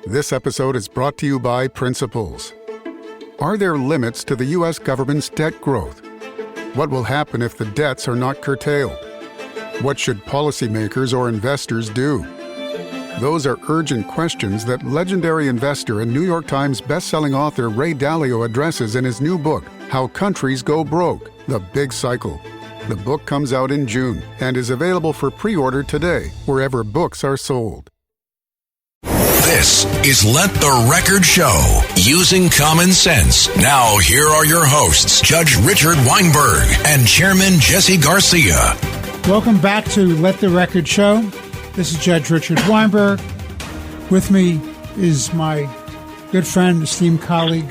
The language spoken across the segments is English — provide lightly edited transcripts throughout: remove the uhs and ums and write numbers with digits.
This episode is brought to you by Principles. Are there limits to the U.S. government's debt growth? What will happen if the debts are not curtailed? What should policymakers or investors do? Those are urgent questions that legendary investor and New York Times bestselling author Ray Dalio addresses in his new book, How Countries Go Broke: The Big Cycle. The book comes out in June and is available for pre-order today, wherever books are sold. This is Let the Record Show, using common sense. Now, here are your hosts, Judge Richard Weinberg and Chairman Jesse Garcia. Welcome back to Let the Record Show. This is Judge Richard Weinberg. With me is my good friend, esteemed colleague,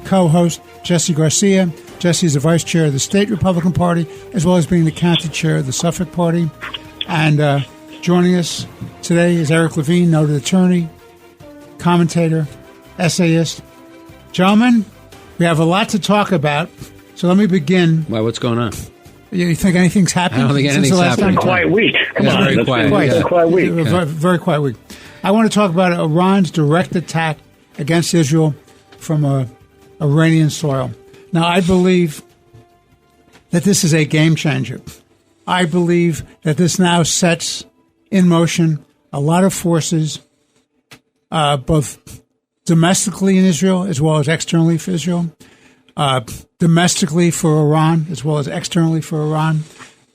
co-host, Jesse Garcia. Jesse is the vice chair of the state Republican Party, as well as being the county chair of the Suffolk Party. And joining us today is Eric Levine, noted attorney, commentator, essayist. Gentlemen, we have a lot to talk about, so let me begin. Why, what's going on? You think anything's happened? I don't think anything's happened. It's a quiet week. Very quiet. Quiet week. Very quiet week. I want to talk about Iran's direct attack against Israel from Iranian soil. Now, I believe that this is a game changer. I believe that this now sets in motion a lot of forces, both domestically in Israel as well as externally for Israel, domestically for Iran as well as externally for Iran,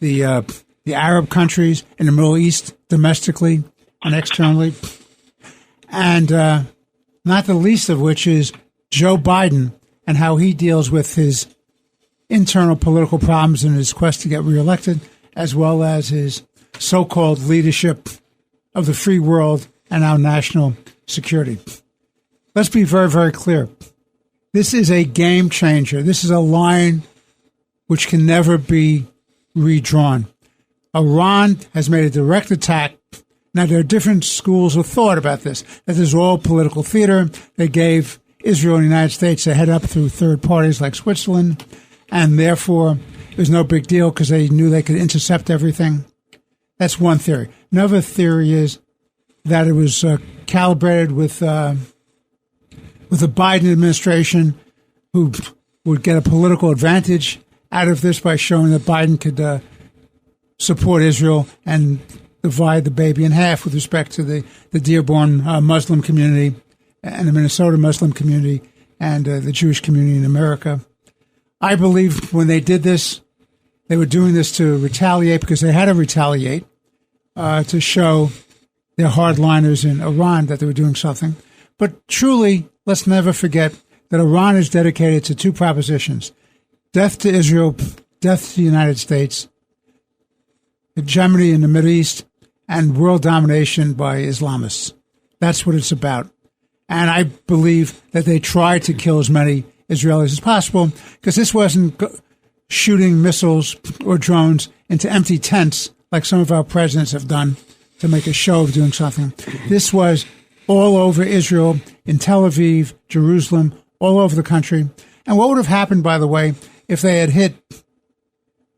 the Arab countries in the Middle East domestically and externally, and not the least of which is Joe Biden and how he deals with his internal political problems in his quest to get reelected, as well as his so-called leadership of the free world and our national security. Let's be very, very clear. This is a game changer. This is a line which can never be redrawn. Iran has made a direct attack. Now, there are different schools of thought about this, that there's all political theater. They gave Israel and the United States a head up through third parties like Switzerland, and therefore it was no big deal because they knew they could intercept everything. That's one theory. Another theory is that it was calibrated with the Biden administration, who would get a political advantage out of this by showing that Biden could support Israel and divide the baby in half with respect to the Dearborn Muslim community and the Minnesota Muslim community and the Jewish community in America. I believe when they did this, they were doing this to retaliate, because they had to retaliate to show their hardliners in Iran that they were doing something. But truly, let's never forget that Iran is dedicated to two propositions: death to Israel, death to the United States, hegemony in the Middle East, and world domination by Islamists. That's what it's about. And I believe that they tried to kill as many Israelis as possible, because this wasn't shooting missiles or drones into empty tents like some of our presidents have done to make a show of doing something. This was all over Israel, in Tel Aviv, Jerusalem, all over the country. And what would have happened, by the way, if they had hit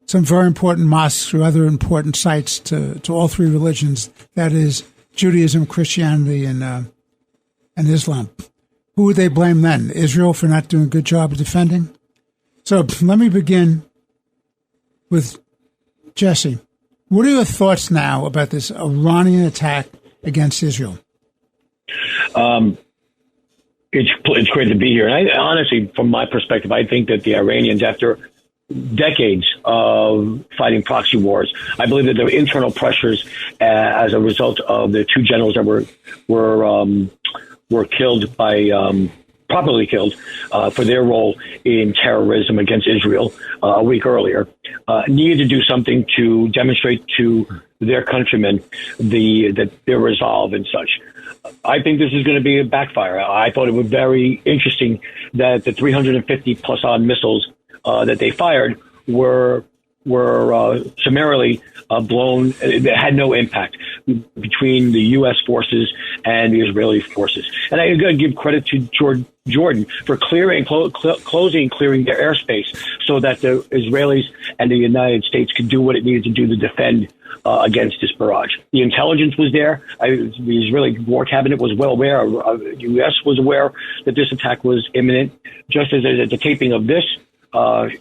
some very important mosques or other important sites to all three religions, that is, Judaism, Christianity, and Islam? Who would they blame then? Israel for not doing a good job of defending? So let me begin with Jesse. What are your thoughts now about this Iranian attack against Israel? It's great to be here. And I honestly, from my perspective, I think that the Iranians, after decades of fighting proxy wars, I believe that there were internal pressures as a result of the two generals that were killed by properly killed for their role in terrorism against Israel a week earlier, needed to do something to demonstrate to their countrymen that their resolve and such. I think this is going to be a backfire. I thought it was very interesting that the 350 plus odd missiles that they fired were were summarily blown. It had no impact between the U.S. forces and the Israeli forces. And I got to give credit to Jordan for clearing, closing and clearing their airspace so that the Israelis and the United States could do what it needed to do to defend against this barrage. The intelligence was there. The Israeli War Cabinet was well aware. The U.S. was aware that this attack was imminent. Just as at the taping of this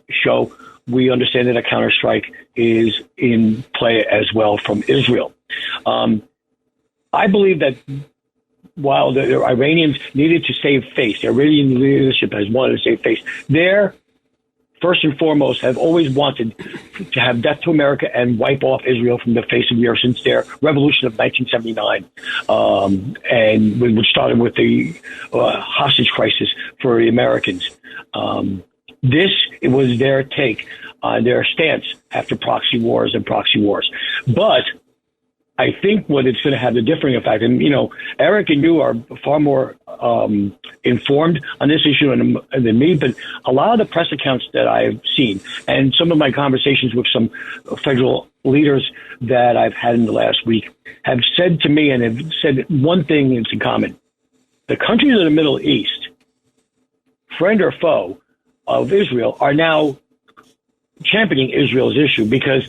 show, we understand that a counterstrike is in play as well from Israel. I believe that while the Iranians needed to save face, the Iranian leadership has wanted to save face, they're first and foremost have always wanted to have death to America and wipe off Israel from the face of the earth since their revolution of 1979, and which started with the hostage crisis for the Americans. It was their take on their stance after proxy wars and proxy wars. But I think what it's going to have a differing effect, and, Eric and you are far more informed on this issue than me, but a lot of the press accounts that I've seen and some of my conversations with some federal leaders that I've had in the last week have said to me, and have said one thing that's in common. The countries of the Middle East, friend or foe of Israel, are now championing Israel's issue because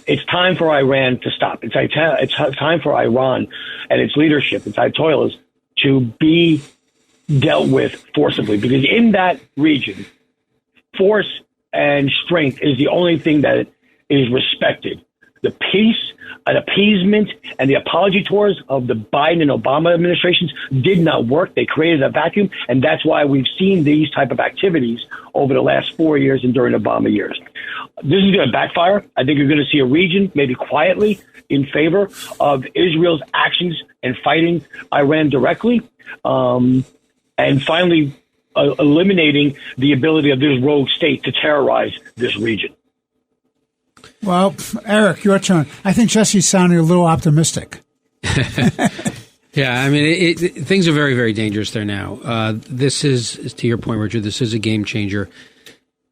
it's time for Iran to stop. It's time for Iran and its leadership, its ayatollahs, to be dealt with forcibly. Because in that region, force and strength is the only thing that is respected. The peace and appeasement and the apology tours of the Biden and Obama administrations did not work. They created a vacuum, and that's why we've seen these type of activities over the last 4 years and during Obama years. This is going to backfire. I think you're going to see a region, maybe quietly, in favor of Israel's actions and fighting Iran directly, and finally eliminating the ability of this rogue state to terrorize this region. Well, Eric, your turn. I think Jesse's sounding a little optimistic. Yeah, I mean, things are very, very dangerous there now. This is, to your point, Richard, this is a game changer.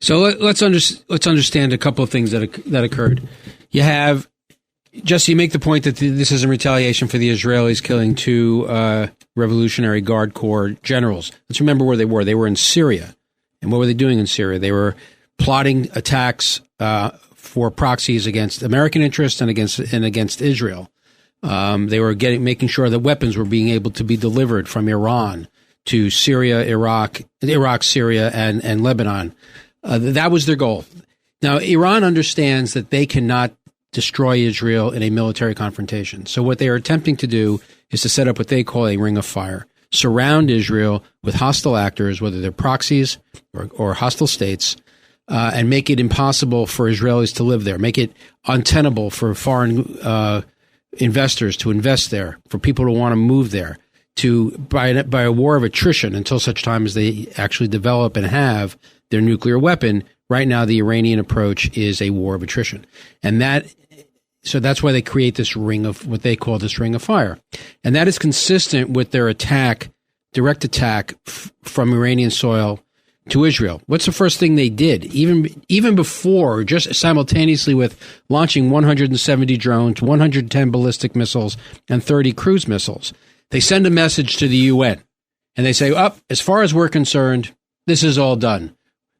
So let's understand a couple of things that occurred. You have, Jesse, you make the point that this is in retaliation for the Israelis killing two Revolutionary Guard Corps generals. Let's remember where they were. They were in Syria. And what were they doing in Syria? They were plotting attacks for proxies against American interests and against Israel. They were making sure that weapons were being able to be delivered from Iran to Syria, Iraq, Syria, and Lebanon. That was their goal. Now, Iran understands that they cannot destroy Israel in a military confrontation. So what they are attempting to do is to set up what they call a ring of fire, surround Israel with hostile actors, whether they're proxies or hostile states, and make it impossible for Israelis to live there, make it untenable for foreign investors to invest there, for people to want to move there, by a war of attrition until such time as they actually develop and have their nuclear weapon. Right now, the Iranian approach is a war of attrition. And so that's why they create this ring of what they call this ring of fire. And that is consistent with their direct attack from Iranian soil to Israel. What's the first thing they did? Even before, just simultaneously with launching 170 drones, 110 ballistic missiles, and 30 cruise missiles, they send a message to the UN. And they say, as far as we're concerned, this is all done.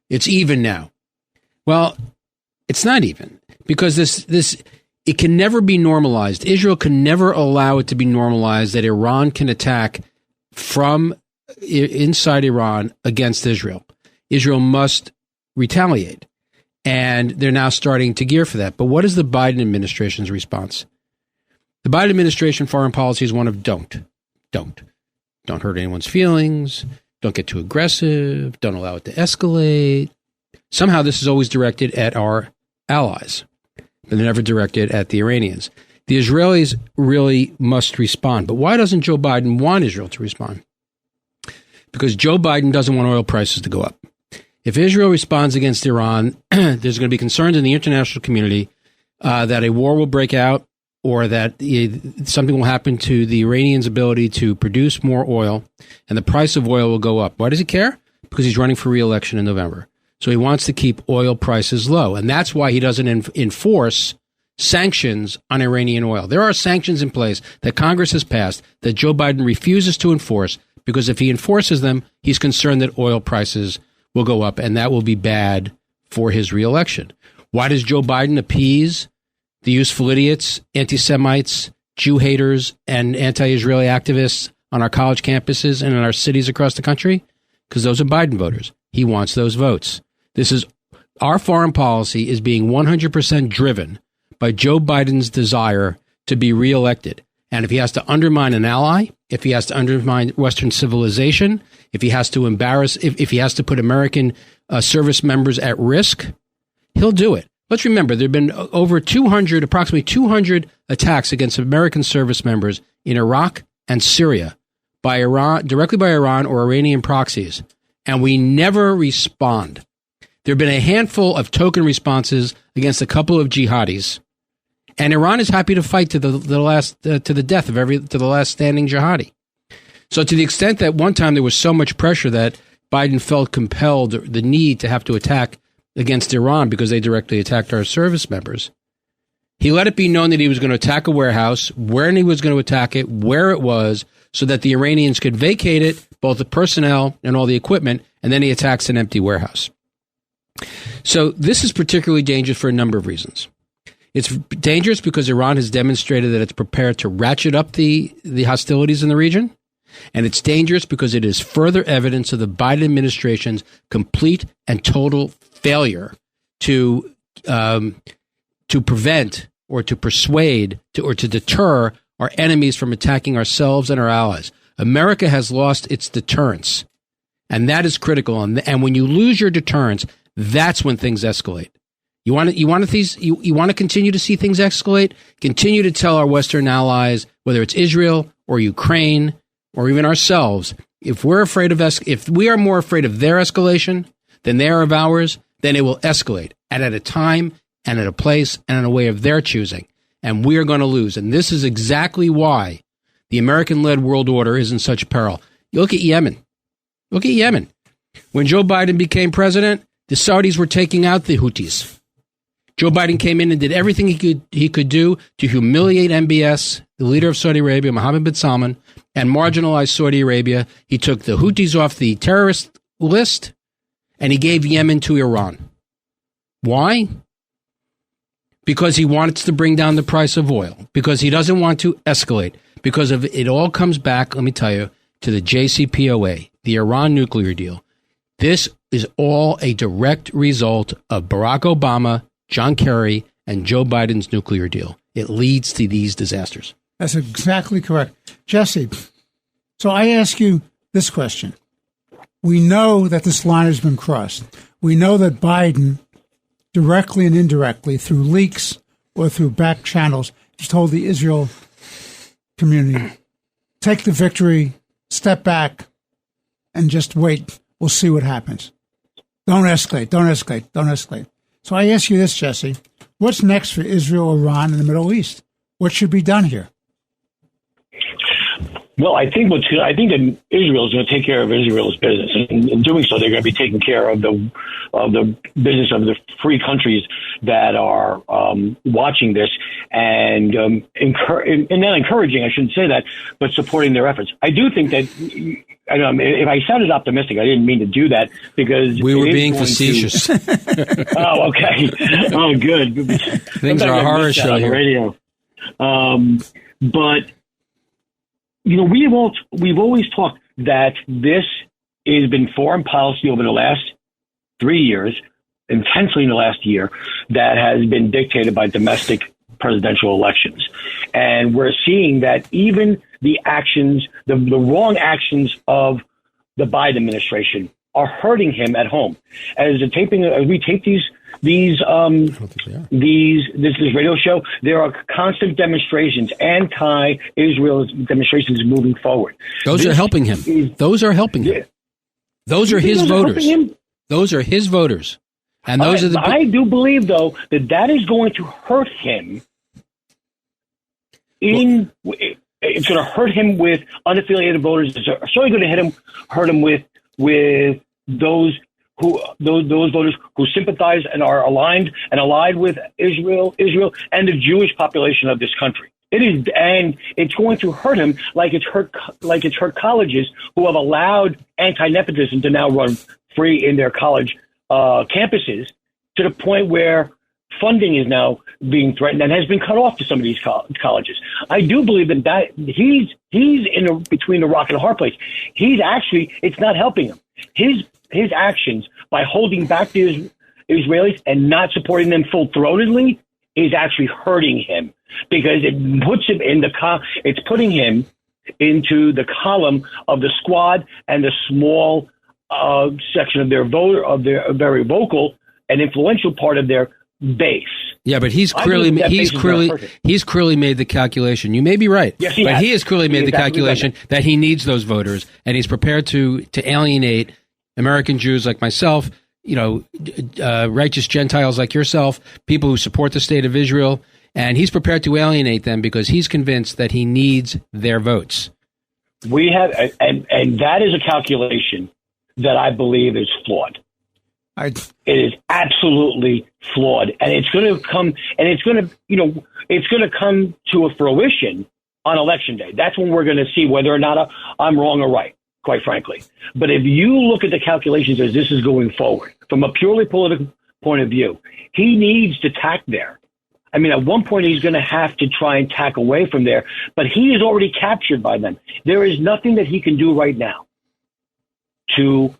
It's even now. Well, it's not even, because it can never be normalized. Israel can never allow it to be normalized that Iran can attack from inside Iran against Israel. Israel must retaliate. And they're now starting to gear for that. But what is the Biden administration's response? The Biden administration foreign policy is one of don't hurt anyone's feelings. Don't get too aggressive. Don't allow it to escalate. Somehow this is always directed at our allies, but they're never directed at the Iranians. The Israelis really must respond. But why doesn't Joe Biden want Israel to respond? Because Joe Biden doesn't want oil prices to go up. If Israel responds against Iran, there's going to be concerns in the international community that a war will break out, or that something will happen to the Iranians' ability to produce more oil, and the price of oil will go up. Why does he care? Because he's running for re-election in November. So he wants to keep oil prices low. And that's why he doesn't enforce sanctions on Iranian oil. There are sanctions in place that Congress has passed that Joe Biden refuses to enforce because if he enforces them, he's concerned that oil prices will go up, and that will be bad for his reelection. Why does Joe Biden appease the useful idiots, anti-Semites, Jew haters, and anti-Israeli activists on our college campuses and in our cities across the country? Because those are Biden voters. He wants those votes. Our foreign policy is being 100% driven by Joe Biden's desire to be reelected. And if he has to undermine an ally, if he has to undermine Western civilization, if he has to embarrass, if he has to put American service members at risk, he'll do it. Let's remember, there have been approximately 200 attacks against American service members in Iraq and Syria by Iran, directly by Iran or Iranian proxies, and we never respond. There have been a handful of token responses against a couple of jihadis, and Iran is happy to fight to the death of the last standing jihadi. So, to the extent that one time there was so much pressure that Biden felt compelled, the need to have to attack against Iran because they directly attacked our service members, he let it be known that he was going to attack a warehouse, when he was going to attack it, where it was, so that the Iranians could vacate it, both the personnel and all the equipment, and then he attacks an empty warehouse. So this is particularly dangerous for a number of reasons. It's dangerous because Iran has demonstrated that it's prepared to ratchet up the hostilities in the region. And it's dangerous because it is further evidence of the Biden administration's complete and total failure to prevent or to persuade or to deter our enemies from attacking ourselves and our allies. America has lost its deterrence, and that is critical. And when you lose your deterrence, that's when things escalate. You want to continue to see things escalate? Continue to tell our Western allies, whether it's Israel or Ukraine or even ourselves, if we are more afraid of their escalation than they are of ours, then it will escalate, and at a time and at a place and in a way of their choosing. And we are going to lose. And this is exactly why the American-led world order is in such peril. You look at Yemen. Look at Yemen. When Joe Biden became president, the Saudis were taking out the Houthis. Joe Biden came in and did everything he could do to humiliate MBS, the leader of Saudi Arabia, Mohammed bin Salman, and marginalize Saudi Arabia. He took the Houthis off the terrorist list, and he gave Yemen to Iran. Why? Because he wants to bring down the price of oil, because he doesn't want to escalate, because of it all comes back, let me tell you, to the JCPOA, the Iran nuclear deal. This is all a direct result of Barack Obama, John Kerry, and Joe Biden's nuclear deal. It leads to these disasters. That's exactly correct. Jesse, so I ask you this question. We know that this line has been crossed. We know that Biden, directly and indirectly, through leaks or through back channels, has told the Israel community, take the victory, step back, and just wait. We'll see what happens. Don't escalate, don't escalate, don't escalate. So I ask you this, Jesse. What's next for Israel, Iran, and the Middle East? What should be done here? Well, I think that Israel is going to take care of Israel's business, and in doing so, they're going to be taking care of the business of the free countries that are watching this and not encouraging. I shouldn't say that, but supporting their efforts. I do think that. If I sounded optimistic, I didn't mean to do that because we were being facetious. Oh, okay. Oh, good. Things are a horror show on the radio. But we've always talked that this has been foreign policy over the last 3 years, intensely in the last year, that has been dictated by domestic presidential elections. And we're seeing that even the actions, the wrong actions of the Biden administration are hurting him at home. As we tape this radio show, there are constant demonstrations, anti-Israel demonstrations moving forward. Those are helping him. Those are helping him. Those are his voters. Those are his voters. And those are the. I do believe, though, that is going to hurt him. It's going to hurt him with unaffiliated voters. It's certainly going to hurt him with those those voters who sympathize and are aligned and allied with Israel, and the Jewish population of this country. It is, and it's going to hurt him like it's hurt colleges who have allowed anti-nepotism to now run free in their college campuses, to the point where funding is now being threatened and has been cut off to some of these colleges. I do believe that he's between the rock and a hard place. It's not helping him. His actions by holding back the Israelis and not supporting them full-throatedly is actually hurting him, because it puts him it's putting him into the column of the squad and the small section of their very vocal and influential part of their base. Yeah, but he's clearly made the calculation. You may be right, yes, he has clearly made the calculation that he needs those voters, and he's prepared to alienate American Jews like myself, righteous Gentiles like yourself, people who support the state of Israel, and he's prepared to alienate them because he's convinced that he needs their votes. We have, and that is a calculation that I believe is flawed. It is absolutely flawed, and it's going to come to a fruition on Election Day. That's when we're going to see whether or not I'm wrong or right, quite frankly. But if you look at the calculations as this is going forward, from a purely political point of view, he needs to tack there. I mean, at one point he's going to have to try and tack away from there, but he is already captured by them. There is nothing that he can do right now to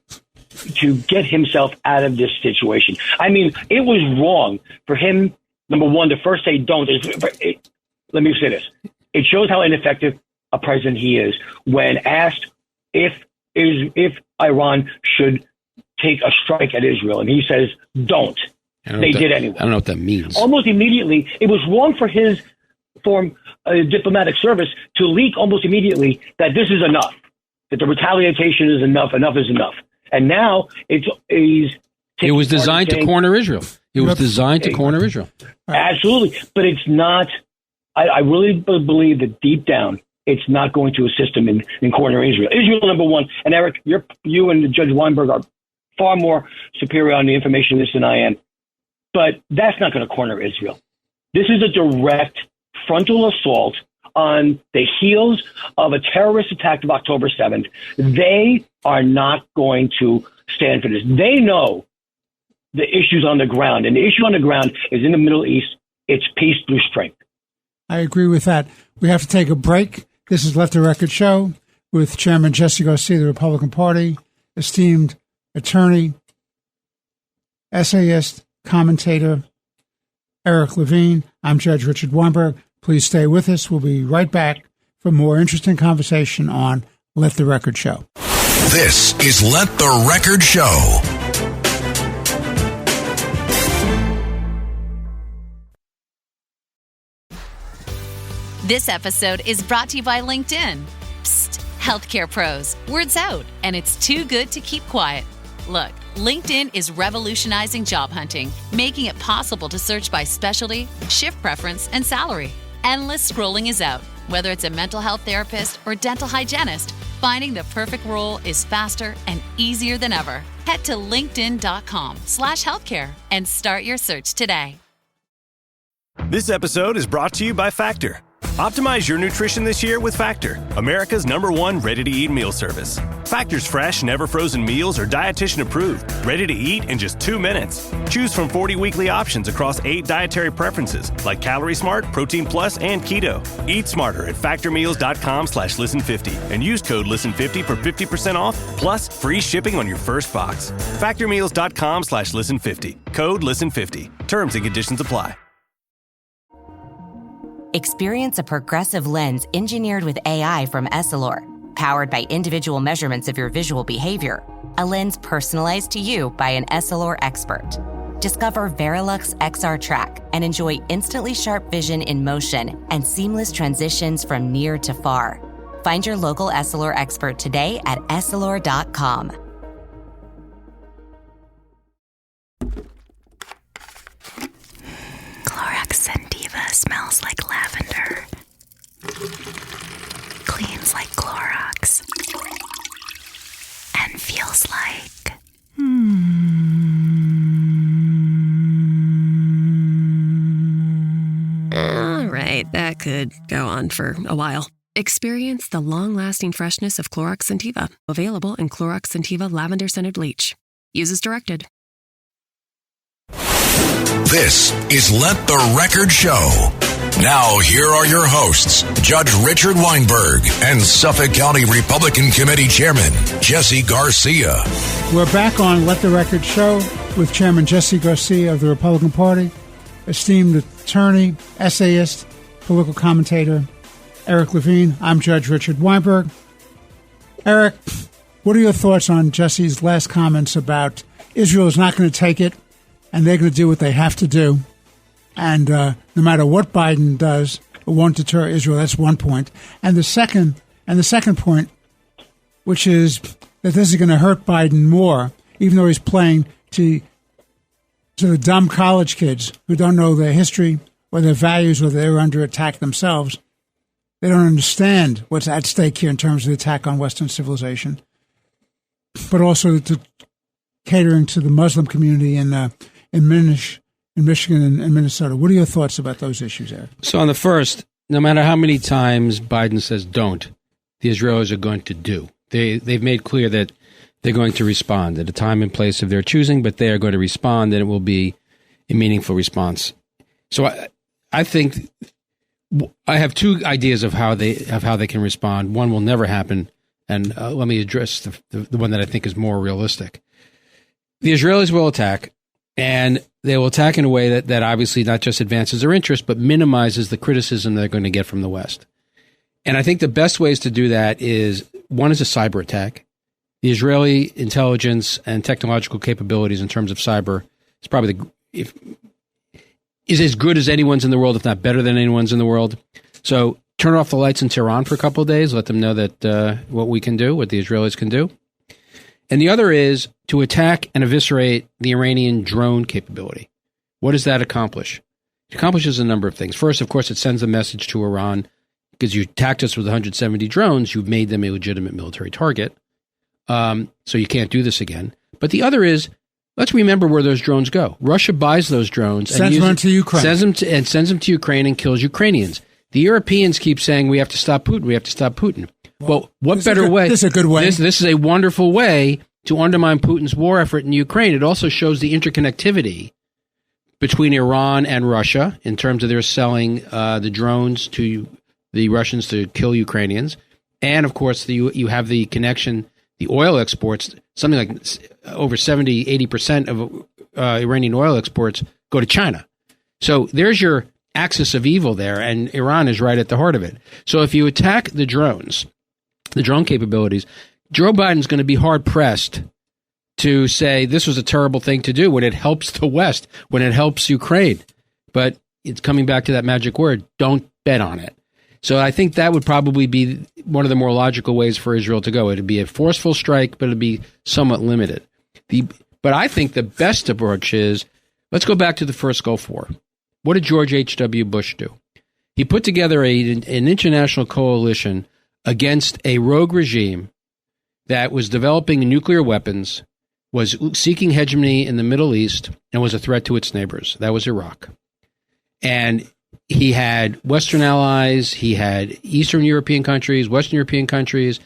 get himself out of this situation. I mean, it was wrong for him, number one, to first say don't. Let me say this. It shows how ineffective a president he is when asked if Iran should take a strike at Israel. And he says, don't. They did anyway. I don't know what that means. Almost immediately, it was wrong for his diplomatic service to leak almost immediately that this is enough, that the retaliation is enough is enough. And now it was designed to corner Israel. It was designed to corner Israel. Absolutely. But it's not. I really believe that deep down, it's not going to assist him in cornering Israel. Israel, number one. And Eric, you and Judge Weinberg are far more superior on the information list than I am. But that's not going to corner Israel. This is a direct frontal assault on the heels of a terrorist attack of October 7th. They are not going to stand for this. They know the issues on the ground, and the issue on the ground is in the Middle East. It's peace through strength. I agree with that. We have to take a break. This is Let the Record Show with Chairman Jesse Garcia, the Republican Party, esteemed attorney, essayist, commentator, Eric Levine. I'm Judge Richard Weinberg. Please stay with us. We'll be right back for more interesting conversation on Let the Record Show. This is Let the Record Show. This episode is brought to you by LinkedIn. Psst, healthcare pros, word's out, and it's too good to keep quiet. Look, LinkedIn is revolutionizing job hunting, making it possible to search by specialty, shift preference, and salary. Endless scrolling is out. Whether it's a mental health therapist or dental hygienist, finding the perfect role is faster and easier than ever. Head to linkedin.com/healthcare and start your search today. This episode is brought to you by Factor. Optimize your nutrition this year with Factor, America's #1 ready-to-eat meal service. Factor's fresh, never-frozen meals are dietitian approved, ready to eat in just 2 minutes. Choose from 40 weekly options across 8 dietary preferences like Calorie Smart, Protein Plus, and Keto. Eat smarter at factormeals.com/listen50 and use code listen50 for 50% off plus free shipping on your first box. Factormeals.com/listen50. Code listen50. Terms and conditions apply. Experience a progressive lens engineered with AI from Essilor, powered by individual measurements of your visual behavior. A lens personalized to you by an Essilor expert. Discover Verilux XR Track and enjoy instantly sharp vision in motion and seamless transitions from near to far. Find your local Essilor expert today at Essilor.com. Clorox Sentiva smells like lavender. Cleans like Clorox. And feels like... could go on for a while. Experience the long-lasting freshness of Clorox Scentiva, available in Clorox Scentiva Lavender Scented Bleach. Use as directed. This is Let the Record Show. Now, here are your hosts, Judge Richard Weinberg and Suffolk County Republican Committee Chairman Jesse Garcia. We're back on Let the Record Show with Chairman Jesse Garcia of the Republican Party, esteemed attorney, essayist, political commentator, Eric Levine. I'm Judge Richard Weinberg. Eric, what are your thoughts on Jesse's last comments about Israel is not going to take it and they're going to do what they have to do? And no matter what Biden does, it won't deter Israel. That's one point. And the second point, which is that this is going to hurt Biden more, even though he's playing to the dumb college kids who don't know their history or their values, or they're under attack themselves. They don't understand what's at stake here in terms of the attack on Western civilization, but also to catering to the Muslim community in Michigan and Minnesota. What are your thoughts about those issues, Eric? So on the first, no matter how many times Biden says don't, the Israelis are going to do. They've made clear that they're going to respond at a time and place of their choosing, but they are going to respond, and it will be a meaningful response. So I think I have two ideas of how they can respond. One will never happen, and let me address the one that I think is more realistic. The Israelis will attack, and they will attack in a way that obviously not just advances their interest, but minimizes the criticism they're going to get from the West. And I think the best ways to do that is, one is a cyber attack. The Israeli intelligence and technological capabilities in terms of cyber is probably is as good as anyone's in the world, if not better than anyone's in the world. So turn off the lights in Tehran for a couple of days. Let them know that what we can do, what the Israelis can do. And the other is to attack and eviscerate the Iranian drone capability. What does that accomplish? It accomplishes a number of things. First, of course, it sends a message to Iran, because you attacked us with 170 drones, you've made them a legitimate military target. So you can't do this again. But the other is, let's remember where those drones go. Russia buys those drones sends them to Ukraine. Sends them to Ukraine and kills Ukrainians. The Europeans keep saying we have to stop Putin. We have to stop Putin. Well, what better way? This is a good way. This is a wonderful way to undermine Putin's war effort in Ukraine. It also shows the interconnectivity between Iran and Russia in terms of their selling the drones to the Russians to kill Ukrainians. And, of course, you have the connection. The oil exports, something like over 70, 80% of Iranian oil exports go to China. So there's your axis of evil there, and Iran is right at the heart of it. So if you attack the drones, the drone capabilities, Joe Biden's going to be hard-pressed to say this was a terrible thing to do when it helps the West, when it helps Ukraine. But it's coming back to that magic word, don't bet on it. So I think that would probably be one of the more logical ways for Israel to go. It would be a forceful strike, but it would be somewhat limited. But I think the best approach is, let's go back to the first Gulf War. What did George H.W. Bush do? He put together an international coalition against a rogue regime that was developing nuclear weapons, was seeking hegemony in the Middle East, and was a threat to its neighbors. That was Iraq. And he had Western allies, he had Eastern European countries, Western European countries,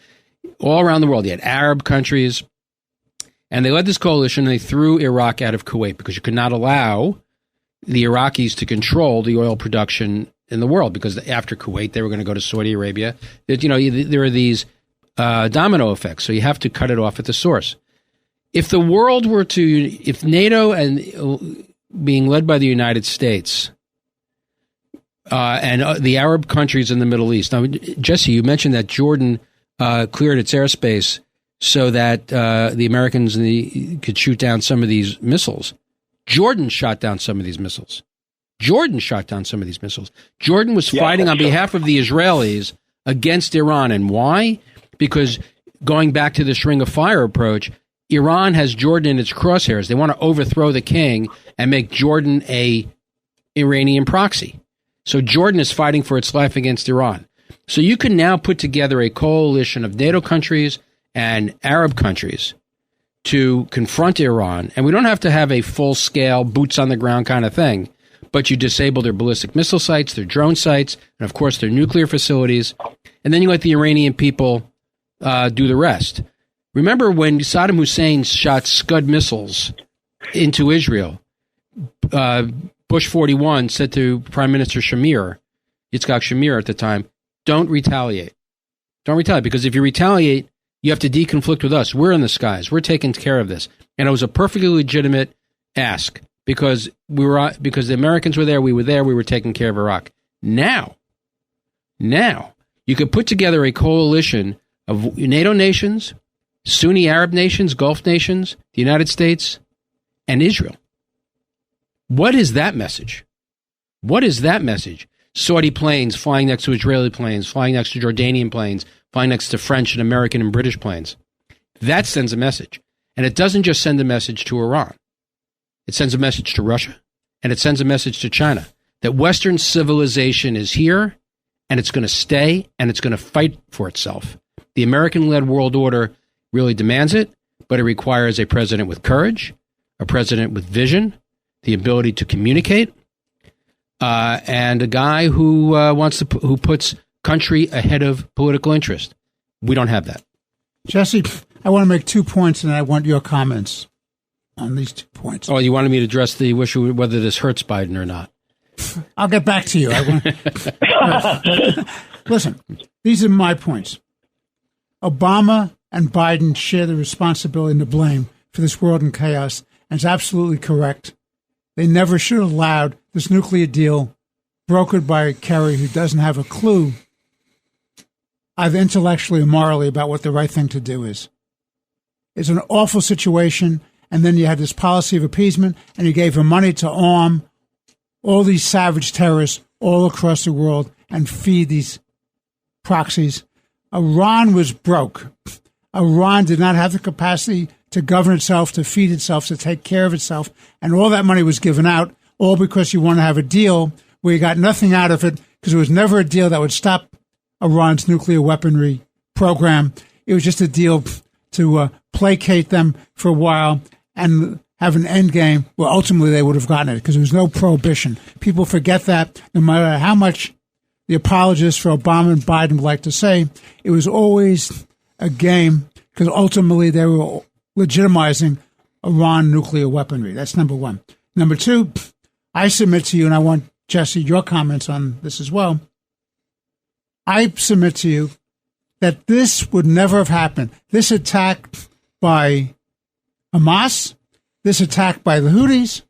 all around the world. He had Arab countries. And they led this coalition, and they threw Iraq out of Kuwait because you could not allow the Iraqis to control the oil production in the world, because after Kuwait, they were going to go to Saudi Arabia. There are these domino effects, so you have to cut it off at the source. If the world were to, if NATO and being led by the United States and the Arab countries in the Middle East. Now, Jesse, you mentioned that Jordan cleared its airspace so that the Americans could shoot down some of these missiles. Jordan shot down some of these missiles. Jordan was fighting on behalf of the Israelis against Iran. And why? Because going back to this ring of fire approach, Iran has Jordan in its crosshairs. They want to overthrow the king and make Jordan a Iranian proxy. So Jordan is fighting for its life against Iran. So you can now put together a coalition of NATO countries and Arab countries to confront Iran. And we don't have to have a full-scale, boots-on-the-ground kind of thing. but you disable their ballistic missile sites, their drone sites, and of course their nuclear facilities. And then you let the Iranian people do the rest. Remember when Saddam Hussein shot Scud missiles into Israel, Bush 41 said to Prime Minister Yitzhak Shamir at the time, don't retaliate. Don't retaliate, because if you retaliate, you have to deconflict with us. We're in the skies. We're taking care of this. And it was a perfectly legitimate ask because the Americans were there, we were taking care of Iraq. Now, you could put together a coalition of NATO nations, Sunni Arab nations, Gulf nations, the United States, and Israel. What is that message? What is that message? Saudi planes flying next to Israeli planes, flying next to Jordanian planes, flying next to French and American and British planes. That sends a message. And it doesn't just send a message to Iran. It sends a message to Russia, and it sends a message to China that Western civilization is here, and it's going to stay, and it's going to fight for itself. The American-led world order really demands it, but it requires a president with courage, a president with vision, the ability to communicate, and a guy who who puts country ahead of political interest. We don't have that. Jesse, I want to make 2 points, and I want your comments on these 2 points. Oh, you wanted me to address the issue whether this hurts Biden or not. I'll get back to you. Listen, these are my points. Obama and Biden share the responsibility and the blame for this world in chaos, and it's absolutely correct. They never should have allowed this nuclear deal brokered by Kerry, who doesn't have a clue, either intellectually or morally, about what the right thing to do is. It's an awful situation, and then you had this policy of appeasement, and you gave him money to arm all these savage terrorists all across the world and feed these proxies. Iran was broke. Iran did not have the capacity to govern itself, to feed itself, to take care of itself. And all that money was given out, all because you want to have a deal where you got nothing out of it, because it was never a deal that would stop Iran's nuclear weaponry program. It was just a deal to placate them for a while and have an end game where ultimately they would have gotten it, because there was no prohibition. People forget that, no matter how much the apologists for Obama and Biden would like to say, it was always a game, because ultimately they were legitimizing Iran nuclear weaponry. That's number one. Number two, I submit to you, and I want, Jesse, your comments on this as well. I submit to you that this would never have happened. This attack by Hamas, this attack by the Houthis,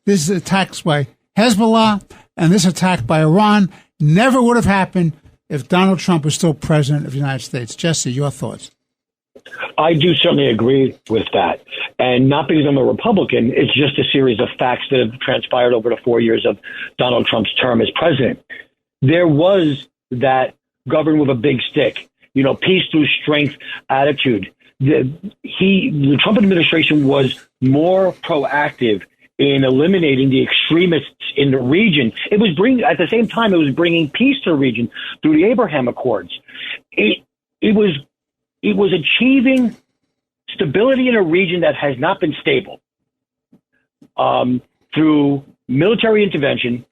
this attacks by Hezbollah, and this attack by Iran never would have happened if Donald Trump was still president of the United States. Jesse, your thoughts? I do certainly agree with that. And not because I'm a Republican, it's just a series of facts that have transpired over the 4 years of Donald Trump's term as president. There was that govern with a big stick, peace through strength attitude. The Trump administration was more proactive in eliminating the extremists in the region. It was at the same time, it was bringing peace to the region through the Abraham Accords. It was achieving stability in a region that has not been stable through military intervention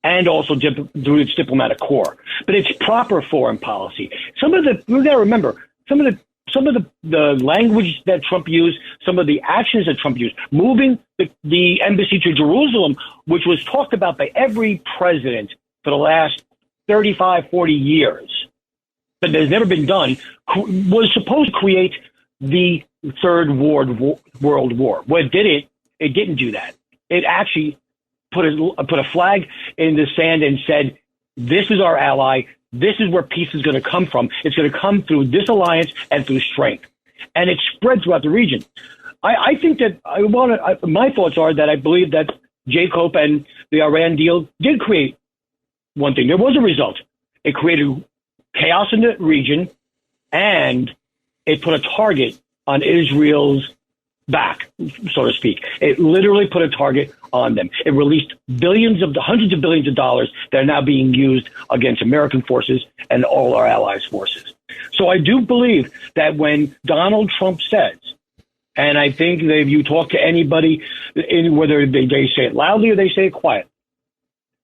and also through its diplomatic corps. But it's proper foreign policy. We got to remember, some of the language that Trump used, some of the actions that Trump used, moving the embassy to Jerusalem, which was talked about by every president for the last 35, 40 years, but has never been done, was supposed to create the Third World War. Well, it didn't do that. It actually put a flag in the sand and said, this is our ally. This is where peace is going to come from. It's going to come through this alliance and through strength. And it spread throughout the region. I think that my thoughts are that I believe that Jacob and the Iran deal did create one thing. There was a result. It created chaos in the region, and it put a target on Israel's back, so to speak. It literally put a target on them. It released hundreds of billions of dollars that are now being used against American forces and all our allies' forces. So I do believe that when Donald Trump says, And I think that if you talk to anybody, whether they say it loudly or they say it quiet,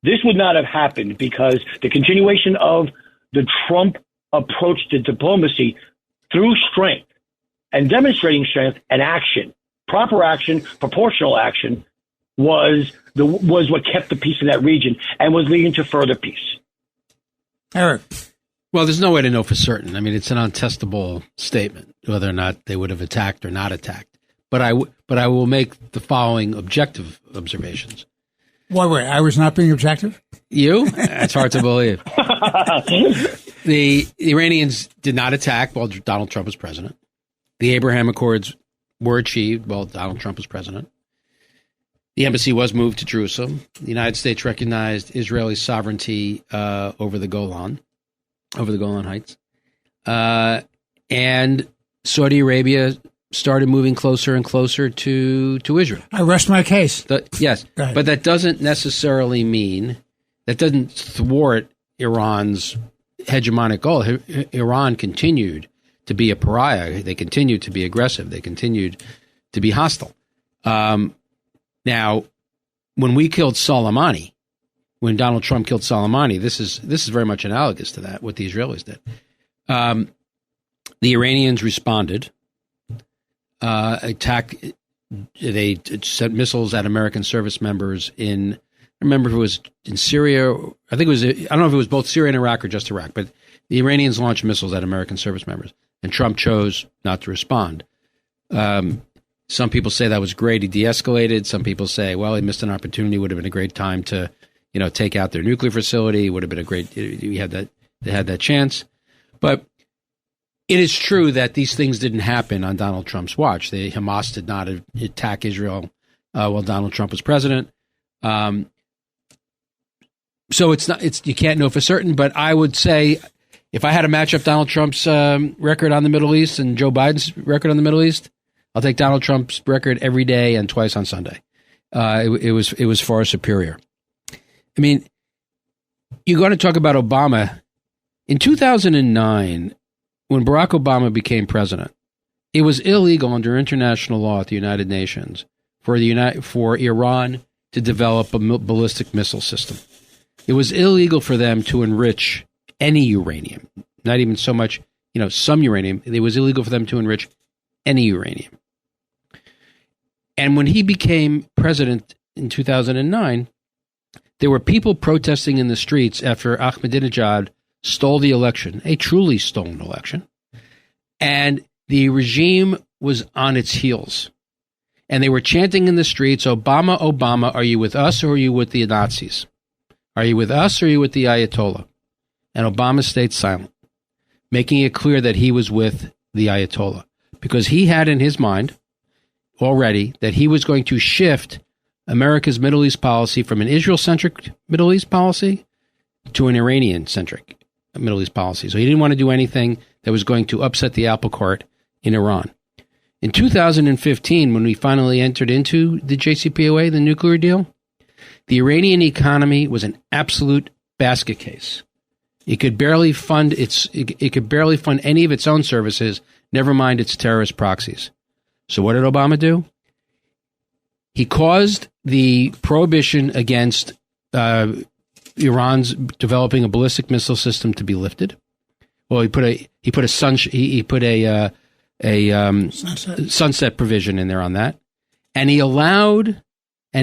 this would not have happened because the continuation of the Trump approach to diplomacy through strength and demonstrating strength and action, proper action, proportional action, was what kept the peace in that region and was leading to further peace. Eric. Well, there's no way to know for certain. I mean, it's an untestable statement whether or not they would have attacked or not attacked. But I will make the following objective observations. Wait, I was not being objective? You? That's hard to believe. The Iranians did not attack while Donald Trump was president. The Abraham Accords were achieved while Donald Trump was president. The embassy was moved to Jerusalem. The United States recognized Israeli sovereignty over the Golan Heights. And Saudi Arabia started moving closer and closer to Israel. I rest my case. Yes, but that doesn't necessarily mean, that doesn't thwart Iran's hegemonic goal. Iran continued to be a pariah. They continued to be aggressive. They continued to be hostile. Now, when we killed Soleimani, when Donald Trump killed Soleimani, this is very much analogous to that, what the Israelis did. The Iranians responded, attacked. They sent missiles at American service members in, I remember if it was in Syria. I think it was, I don't know if it was both Syria and Iraq or just Iraq, but the Iranians launched missiles at American service members, and Trump chose not to respond. Some people say that was great. He de-escalated. Some people say, well, he missed an opportunity. Would have been a great time to, take out their nuclear facility. Would have been a great. They had that chance. But it is true that these things didn't happen on Donald Trump's watch. Hamas did not attack Israel while Donald Trump was president. So it's not. You can't know for certain. But I would say, if I had to match up Donald Trump's record on the Middle East and Joe Biden's record on the Middle East, I'll take Donald Trump's record every day and twice on Sunday. It was far superior. I mean, you're going to talk about Obama. In 2009, when Barack Obama became president, it was illegal under international law at the United Nations for Iran to develop a ballistic missile system. It was illegal for them to enrich any uranium, not even so much, some uranium. It was illegal for them to enrich any uranium. And when he became president in 2009, there were people protesting in the streets after Ahmadinejad stole the election, a truly stolen election. And the regime was on its heels. And they were chanting in the streets, Obama, Obama, are you with us or are you with the Nazis? Are you with us or are you with the Ayatollah? And Obama stayed silent, making it clear that he was with the Ayatollah, because he had in his mind already that he was going to shift America's Middle East policy from an Israel-centric Middle East policy to an Iranian-centric Middle East policy. So he didn't want to do anything that was going to upset the apple cart in Iran. In 2015, when we finally entered into the JCPOA, the nuclear deal, the Iranian economy was an absolute basket case. It could barely fund any of its own services, never mind its terrorist proxies. So what did Obama do? He caused the prohibition against Iran's developing a ballistic missile system to be lifted. Well, he put a sunset provision in there on that, and he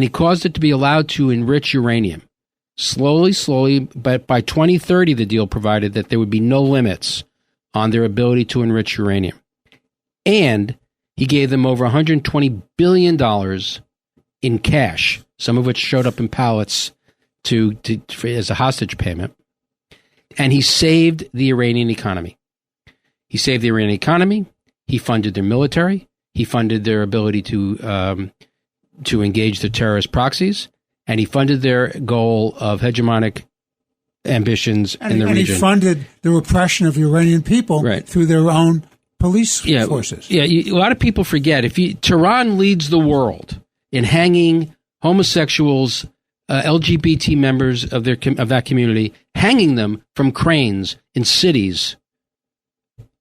caused it to be allowed to enrich uranium slowly. But by 2030, the deal provided that there would be no limits on their ability to enrich uranium, and he gave them over $120 billion in cash, some of which showed up in pallets as a hostage payment. And he saved the Iranian economy. He funded their military. He funded their ability to engage their terrorist proxies. And he funded their goal of hegemonic ambitions in the region. And he funded the repression of Iranian people through their own police forces. Yeah, a lot of people forget. Tehran leads the world in hanging homosexuals, LGBT members of that community, hanging them from cranes in cities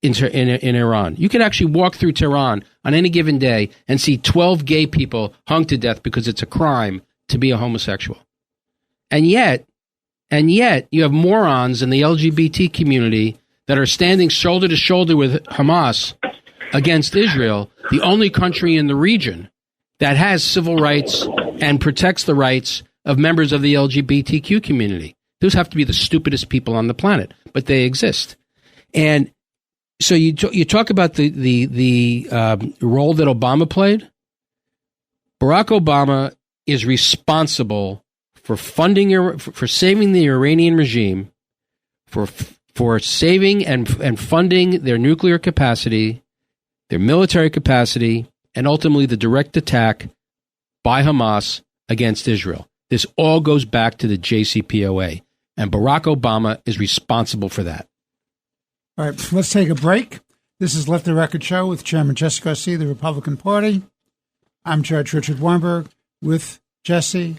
in Iran. You could actually walk through Tehran on any given day and see 12 gay people hung to death because it's a crime to be a homosexual. And yet you have morons in the LGBT community that are standing shoulder to shoulder with Hamas against Israel, the only country in the region that has civil rights and protects the rights of members of the LGBTQ community. Those have to be the stupidest people on the planet, but they exist. And so you talk about the role that Obama played. Barack Obama is responsible for funding, for saving the Iranian regime, for saving and funding their nuclear capacity, their military capacity, and ultimately the direct attack by Hamas against Israel. This all goes back to the JCPOA, and Barack Obama is responsible for that. All right, let's take a break. This is Let the Record Show with Chairman Jesse Garcia, the Republican Party. I'm Judge Richard Weinberg. With Jesse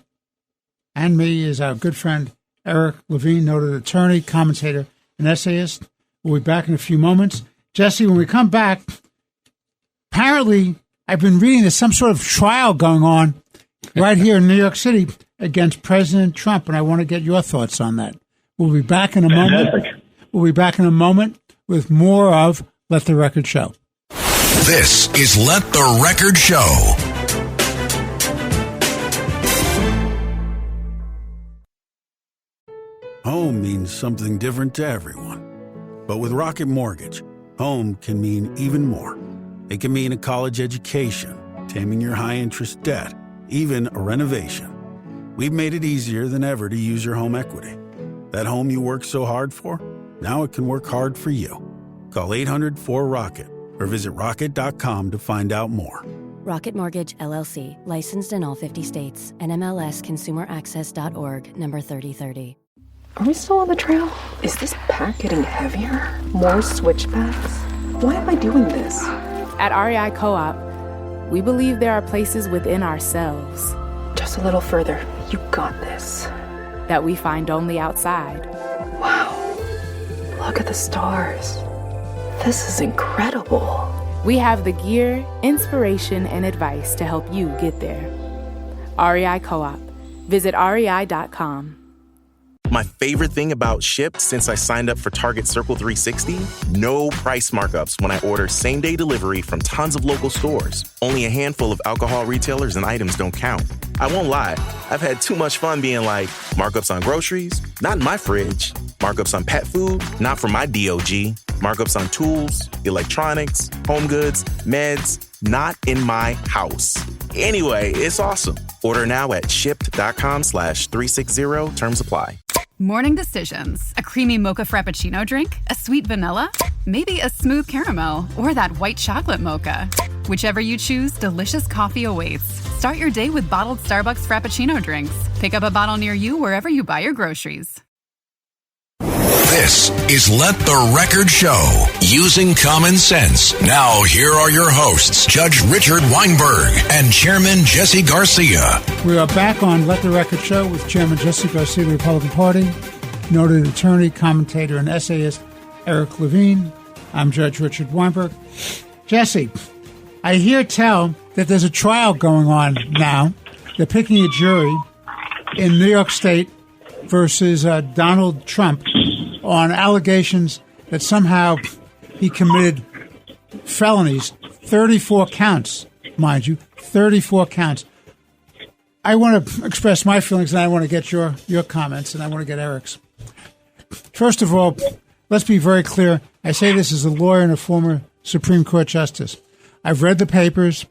and me is our good friend Eric Levine, noted attorney, commentator, and essayist. We'll be back in a few moments. Jesse, when we come back, apparently I've been reading there's some sort of trial going on right here in New York City against President Trump, and I want to get your thoughts on that. We'll be back in a moment. We'll be back in a moment with more of Let the Record Show. This is Let the Record Show. Home means something different to everyone. But with Rocket Mortgage, home can mean even more. It can mean a college education, taming your high-interest debt, even a renovation. We've made it easier than ever to use your home equity. That home you worked so hard for, now it can work hard for you. Call 800-4ROCKET or visit rocket.com to find out more. Rocket Mortgage, LLC, licensed in all 50 states, and MLSConsumerAccess.org, number 3030. Are we still on the trail? Is this pack getting heavier? More switchbacks? Why am I doing this? At REI Co-op, we believe there are places within ourselves. Just a little further. You got this. That we find only outside. Wow. Look at the stars. This is incredible. We have the gear, inspiration, and advice to help you get there. REI Co-op. Visit rei.com. My favorite thing about Shipt since I signed up for Target Circle 360? No price markups when I order same-day delivery from tons of local stores. Only a handful of alcohol retailers and items don't count. I won't lie, I've had too much fun being like, markups on groceries? Not in my fridge. Markups on pet food? Not for my DOG. Markups on tools, electronics, home goods, meds? Not in my house. Anyway, it's awesome. Order now at shipt.com/360. Terms apply. Morning decisions. A creamy mocha frappuccino drink? A sweet vanilla? Maybe a smooth caramel? Or that white chocolate mocha? Whichever you choose, delicious coffee awaits. Start your day with bottled Starbucks Frappuccino drinks. Pick up a bottle near you wherever you buy your groceries. This is Let the Record Show, using common sense. Now, here are your hosts, Judge Richard Weinberg and Chairman Jesse Garcia. We are back on Let the Record Show with Chairman Jesse Garcia, the Republican Party, noted attorney, commentator, and essayist Eric Levine. I'm Judge Richard Weinberg. Jesse, I hear tell that there's a trial going on now. They're picking a jury in New York State versus Donald Trump on allegations that somehow he committed felonies, 34 counts, mind you, 34 counts. I want to express my feelings, and I want to get your comments, and I want to get Eric's. First of all, let's be very clear. I say this as a lawyer and a former Supreme Court justice. I've read the papers.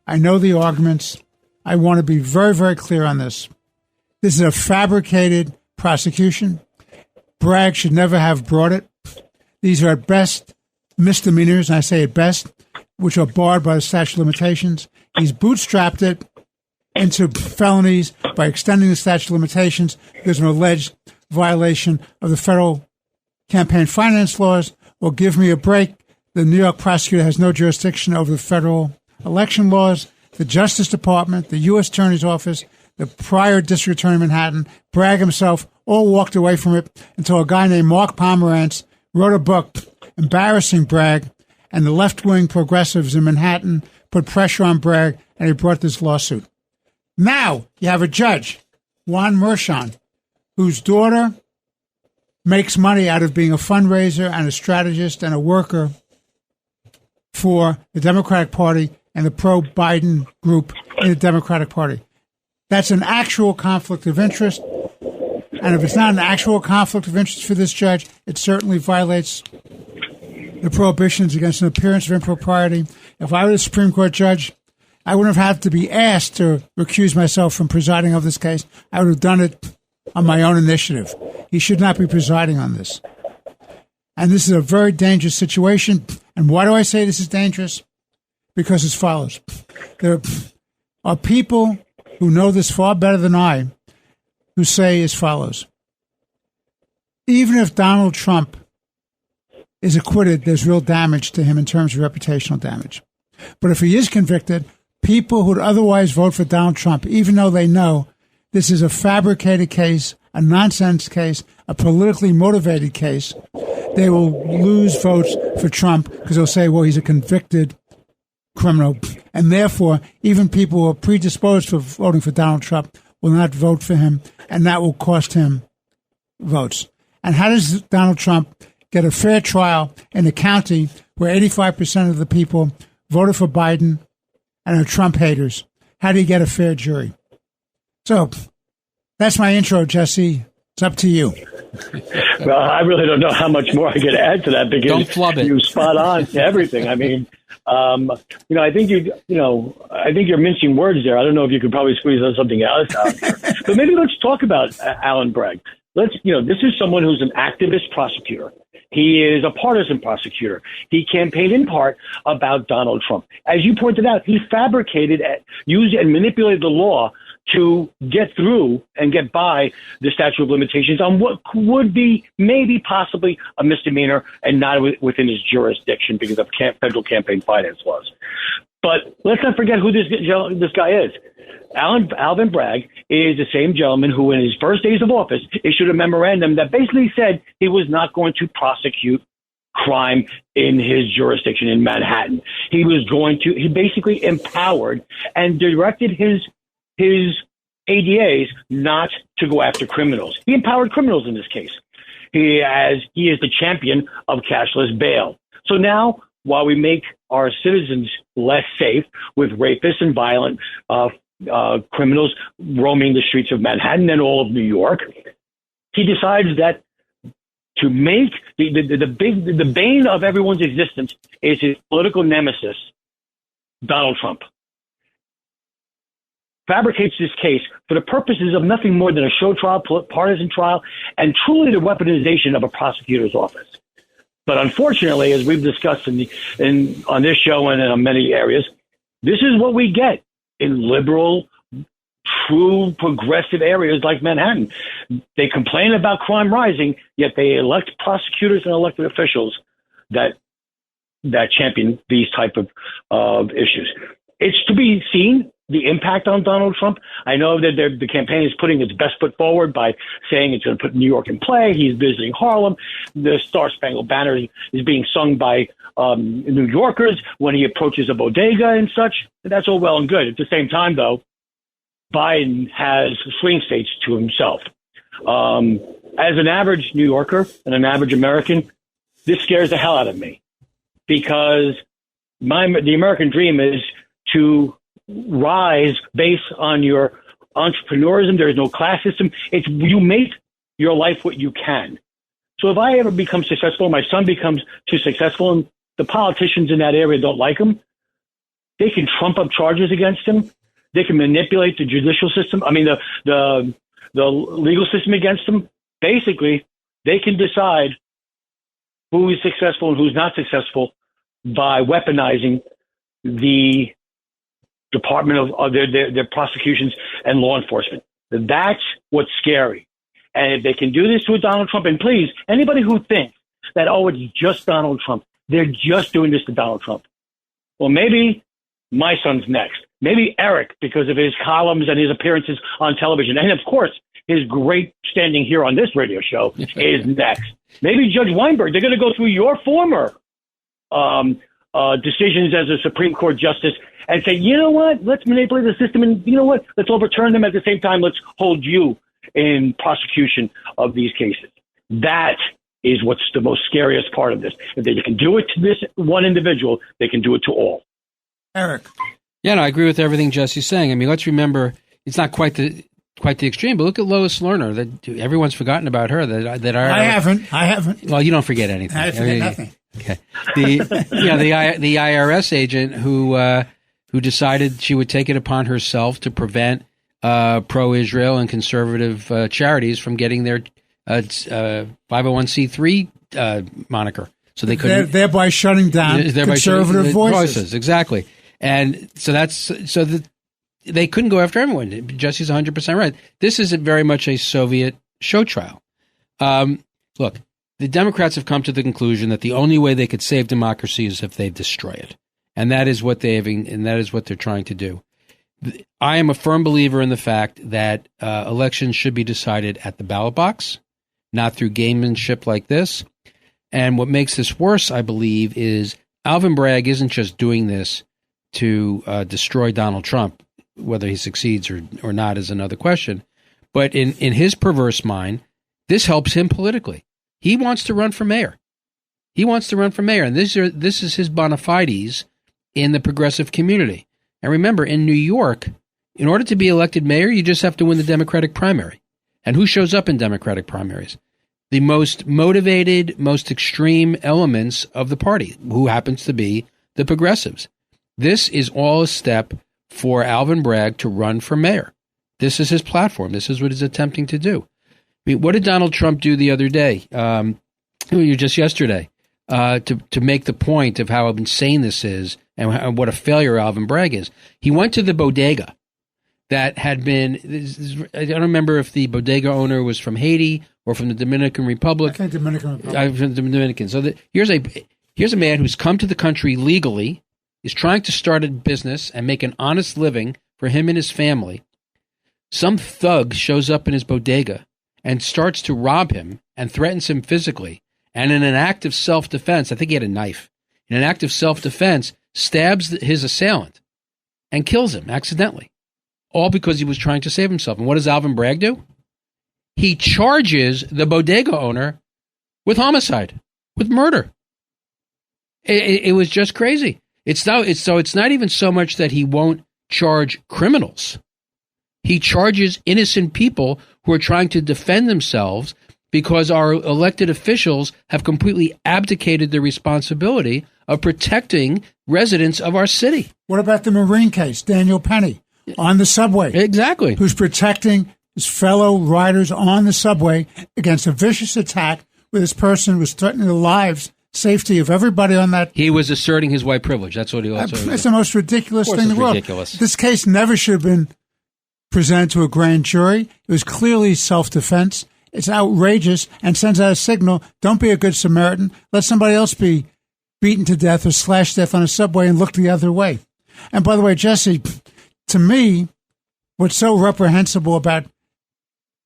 I know the arguments. I want to be very, very clear on this. This is a fabricated prosecution. Bragg should never have brought it. These are at best misdemeanors, and I say at best, which are barred by the statute of limitations. He's bootstrapped it into felonies by extending the statute of limitations because of an alleged violation of the federal campaign finance laws. Well, give me a break. The New York prosecutor has no jurisdiction over the federal election laws. The Justice Department, the U.S. Attorney's Office, the prior district attorney in Manhattan, Bragg himself, all walked away from it until a guy named Mark Pomerantz wrote a book embarrassing Bragg, and the left-wing progressives in Manhattan put pressure on Bragg, and he brought this lawsuit. Now you have a judge, Juan Merchan, whose daughter makes money out of being a fundraiser and a strategist and a worker for the Democratic Party and the pro-Biden group in the Democratic Party. That's an actual conflict of interest. And if it's not an actual conflict of interest for this judge, it certainly violates the prohibitions against an appearance of impropriety. If I were a Supreme Court judge, I wouldn't have had to be asked to recuse myself from presiding over this case. I would have done it on my own initiative. He should not be presiding on this. And this is a very dangerous situation. And why do I say this is dangerous? Because as follows. There are people who know this far better than I who say as follows. Even if Donald Trump is acquitted, there's real damage to him in terms of reputational damage. But if he is convicted, people who would otherwise vote for Donald Trump, even though they know this is a fabricated case, a nonsense case, a politically motivated case, they will lose votes for Trump because they'll say, well, he's a convicted criminal. And therefore, even people who are predisposed for voting for Donald Trump will not vote for him, and that will cost him votes. And how does Donald Trump get a fair trial in a county where 85% of the people voted for Biden and are Trump haters? How do you get a fair jury? So that's my intro, Jesse. It's up to you. Well, I really don't know how much more I can add to that because Don't flub it. You spot on to everything. I mean, I think I think you're mincing words there. I don't know if you could probably squeeze something else out here. But maybe let's talk about Alan Bragg. This is someone who's an activist prosecutor. He is a partisan prosecutor. He campaigned in part about Donald Trump. As you pointed out, he fabricated, used and manipulated the law to get through and get by the statute of limitations on what would be maybe possibly a misdemeanor and not within his jurisdiction because of federal campaign finance laws. But let's not forget who this guy is. Alvin Bragg is the same gentleman who, in his first days of office, issued a memorandum that basically said he was not going to prosecute crime in his jurisdiction in Manhattan. He basically empowered and directed his ADAs not to go after criminals. He empowered criminals in this case. He is the champion of cashless bail. So now, while we make our citizens less safe with rapists and violent criminals roaming the streets of Manhattan and all of New York, he decides that to make the bane of everyone's existence is his political nemesis, Donald Trump. Fabricates this case for the purposes of nothing more than a show trial, partisan trial, and truly the weaponization of a prosecutor's office. But unfortunately, as we've discussed on this show and in many areas, this is what we get in liberal, true, progressive areas like Manhattan. They complain about crime rising, yet they elect prosecutors and elected officials that champion these type of issues. It's to be seen, the impact on Donald Trump. I know that the campaign is putting its best foot forward by saying it's going to put New York in play. He's visiting Harlem. The Star-Spangled Banner is being sung by New Yorkers when he approaches a bodega and such. That's all well and good. At the same time, though, Biden has swing states to himself. As an average New Yorker and an average American, this scares the hell out of me because the American dream is to rise based on your entrepreneurism. There is no class system. It's you make your life what you can. So if I ever become successful, my son becomes too successful, and the politicians in that area don't like him, they can trump up charges against him. They can manipulate the judicial system. I mean, the legal system against him. Basically, they can decide who is successful and who's not successful by weaponizing the Department of their prosecutions and law enforcement. That's what's scary. And if they can do this to Donald Trump, and please, anybody who thinks that, it's just Donald Trump, they're just doing this to Donald Trump. Well, maybe my son's next. Maybe Eric, because of his columns and his appearances on television. And of course, his great standing here on this radio show, is next. Maybe Judge Weinberg, they're going to go through your former decisions as a Supreme Court justice and say, you know what, let's manipulate the system, and you know what, let's overturn them. At the same time, let's hold you in prosecution of these cases. That is what's the most scariest part of this. If they can do it to this one individual, they can do it to all. Eric. Yeah, no, I agree with everything Jesse's saying. I mean, let's remember, it's not quite the extreme, but look at Lois Lerner. That everyone's forgotten about her. I haven't. Well, you don't forget anything. I forget nothing. Okay. The IRS agent who decided she would take it upon herself to prevent pro-Israel and conservative charities from getting their 501c3 moniker, so they couldn't, thereby shutting down conservative voices. Exactly, and so they couldn't go after everyone. Jesse's 100% right. This is very much a Soviet show trial. Look, the Democrats have come to the conclusion that the only way they could save democracy is if they destroy it, and that is what they're trying to do. I am a firm believer in the fact that elections should be decided at the ballot box, not through gamemanship like this. And what makes this worse, I believe, is Alvin Bragg isn't just doing this to destroy Donald Trump. Whether he succeeds or not is another question. But in his perverse mind, this helps him politically. He wants to run for mayor. And this is his bona fides in the progressive community. And remember, in New York, in order to be elected mayor, you just have to win the Democratic primary. And who shows up in Democratic primaries? The most motivated, most extreme elements of the party, who happens to be the progressives. This is all a step for Alvin Bragg to run for mayor. This is his platform. This is what he's attempting to do. I mean, what did Donald Trump do the other day? Just yesterday, to make the point of how insane this is and what a failure Alvin Bragg is. He went to the bodega that had been, I don't remember if the bodega owner was from Haiti or from the Dominican Republic. I think Dominican Republic. From the Dominican. So here's a man who's come to the country legally, is trying to start a business and make an honest living for him and his family. Some thug shows up in his bodega and starts to rob him and threatens him physically. And in an act of self-defense, I think he had a knife, in an act of self-defense, stabs his assailant and kills him accidentally, all because he was trying to save himself. And what does Alvin Bragg do? He charges the bodega owner with homicide, with murder. It was just crazy. It's not even so much that he won't charge criminals. He charges innocent people who are trying to defend themselves because our elected officials have completely abdicated the responsibility of protecting residents of our city. What about the Marine case, Daniel Penny, on the subway? Exactly. Who's protecting his fellow riders on the subway against a vicious attack where this person was threatening the lives, safety of everybody on that. He was asserting his white privilege. That's what he was. It's the most ridiculous thing in the world. Ridiculous. This case never should have been presented to a grand jury. It was clearly self-defense. It's outrageous and sends out a signal, don't be a good Samaritan. Let somebody else be beaten to death or slashed to death on a subway and look the other way. And by the way, Jesse, to me, what's so reprehensible about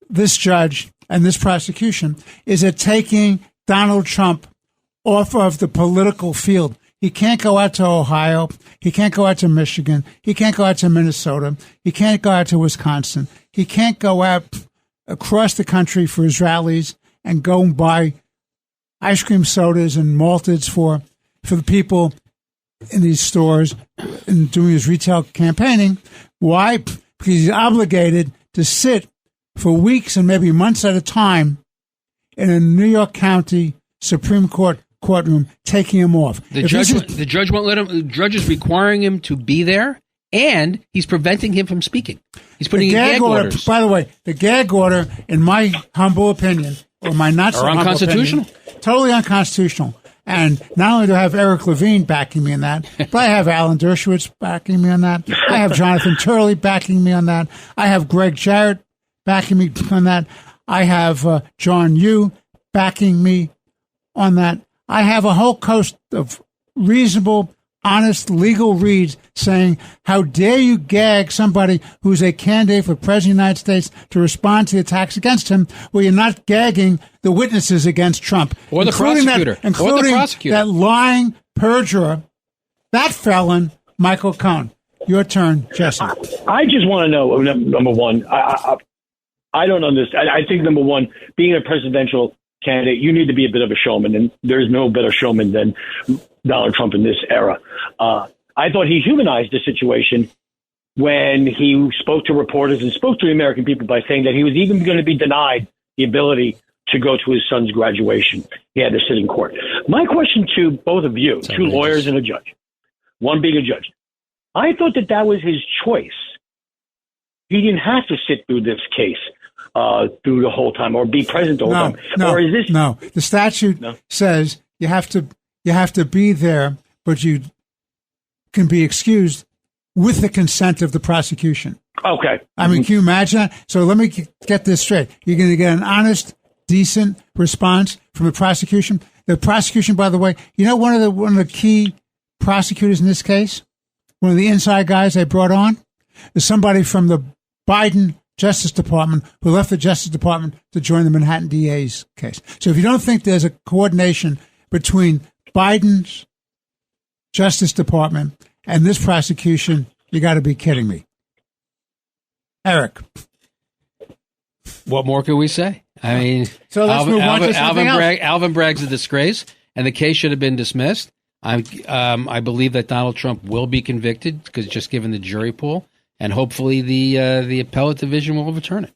this judge and this prosecution is it taking Donald Trump off of the political field. He can't go out to Ohio. He can't go out to Michigan. He can't go out to Minnesota. He can't go out to Wisconsin. He can't go out across the country for his rallies and go and buy ice cream sodas and malteds for the people in these stores and doing his retail campaigning. Why? Because he's obligated to sit for weeks and maybe months at a time in a New York County Supreme Court courtroom, taking him off. The judge won't let him. The judge is requiring him to be there, and he's preventing him from speaking. He's putting in gag orders. By the way, the gag order, in my humble opinion, or my not so humble unconstitutional. Opinion, totally unconstitutional. And not only do I have Eric Levine backing me on that, but I have Alan Dershowitz backing me on that. I have Jonathan Turley backing me on that. I have Greg Jarrett backing me on that. I have John Yoo backing me on that. I have a whole host of reasonable, honest legal reads saying, how dare you gag somebody who's a candidate for president of the United States to respond to the attacks against him? Well, you're not gagging the witnesses against Trump. Or the prosecutor. Including that lying perjurer, that felon, Michael Cohen. Your turn, Jesse. I just want to know, number one, I don't understand. I think, number one, being a presidential candidate, you need to be a bit of a showman, and there's no better showman than Donald Trump in this era. I thought he humanized the situation when he spoke to reporters and spoke to the American people by saying that he was even going to be denied the ability to go to his son's graduation. He had to sit in court. My question to both of you, two lawyers and a judge, one being a judge, I thought that was his choice. He didn't have to sit through this case through the whole time or be present the whole time. Or is this? No, the statute says you have to be there, but you can be excused with the consent of the prosecution. Okay. I mean, can you imagine that? So let me get this straight. You're going to get an honest, decent response from the prosecution. The prosecution, by the way, you know, one of the key prosecutors in this case, one of the inside guys they brought on, is somebody from the Biden Justice Department who left the Justice Department to join the Manhattan DA's case. So if you don't think there's a coordination between Biden's Justice Department and this prosecution, you got to be kidding me. Eric. What more can we say? I mean, so let's move on to something else. Alvin Bragg's a disgrace, and the case should have been dismissed. I believe that Donald Trump will be convicted because just given the jury pool, and hopefully the appellate division will overturn it.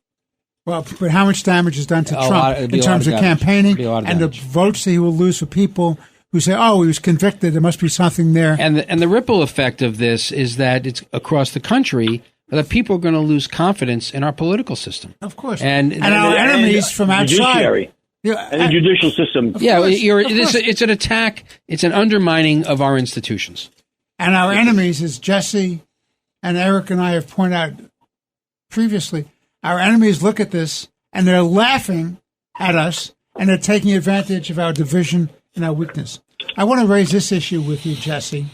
Well, but how much damage is done to Trump in terms of campaigning and the votes that he will lose for people who say, "Oh, he was convicted. There must be something there." And the ripple effect of this is that it's across the country that people are going to lose confidence in our political system. Of course, and our enemies from outside. And the judicial system. Yeah, it's an attack. It's an undermining of our institutions. And our enemies, as Jesse and Eric and I have pointed out previously, our enemies look at this and they're laughing at us and they're taking advantage of our division and our weakness. I want to raise this issue with you, Jesse.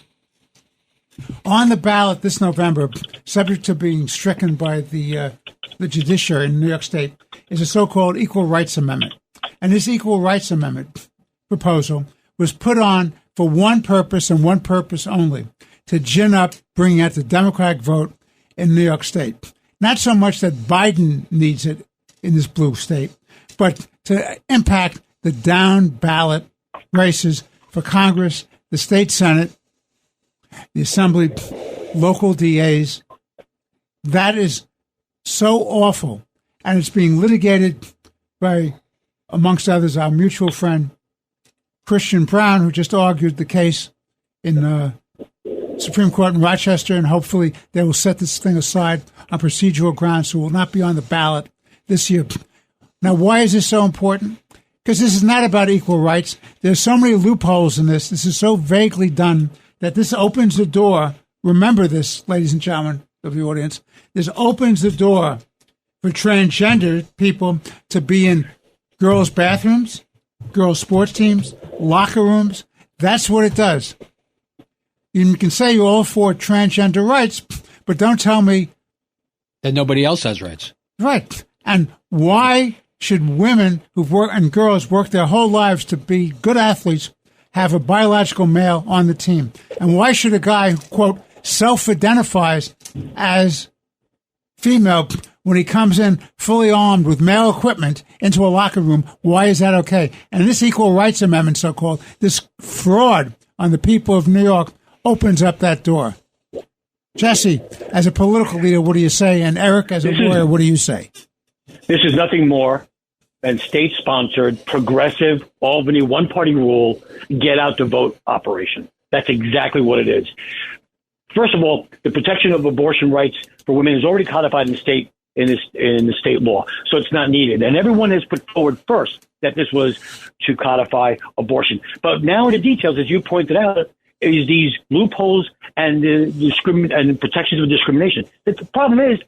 On the ballot this November, subject to being stricken by the judiciary in New York State, is a so-called Equal Rights Amendment. And this Equal Rights Amendment proposal was put on for one purpose and one purpose only, to gin up bringing out the Democratic vote in New York State. Not so much that Biden needs it in this blue state, but to impact the down ballot races for Congress, the state Senate, the Assembly, local DAs. That is so awful. And it's being litigated by, amongst others, our mutual friend, Christian Brown, who just argued the case in the Supreme Court in Rochester, and hopefully they will set this thing aside on procedural grounds, so it will not be on the ballot this year. Now, why is this so important? Because this is not about equal rights. There's so many loopholes in this. This is so vaguely done that this opens the door. Remember this, ladies and gentlemen of the audience. This opens the door for transgender people to be in girls' bathrooms, girls' sports teams, locker rooms. That's what it does. You can say you're all for transgender rights, but don't tell me that nobody else has rights. Right. And why should women who've worked and girls work their whole lives to be good athletes have a biological male on the team? And why should a guy who, quote, self-identifies as female, when he comes in fully armed with male equipment into a locker room, why is that okay? And this Equal Rights Amendment, so-called, this fraud on the people of New York opens up that door. Jesse, as a political leader, what do you say? And Eric, as a lawyer, what do you say? This is nothing more than state-sponsored, progressive, Albany, one-party rule, get-out-the-vote operation. That's exactly what it is. First of all, the protection of abortion rights for women is already codified in the state law, so it's not needed. And everyone has put forward first that this was to codify abortion. But now the details, as you pointed out, is these loopholes and the protections of discrimination. The problem is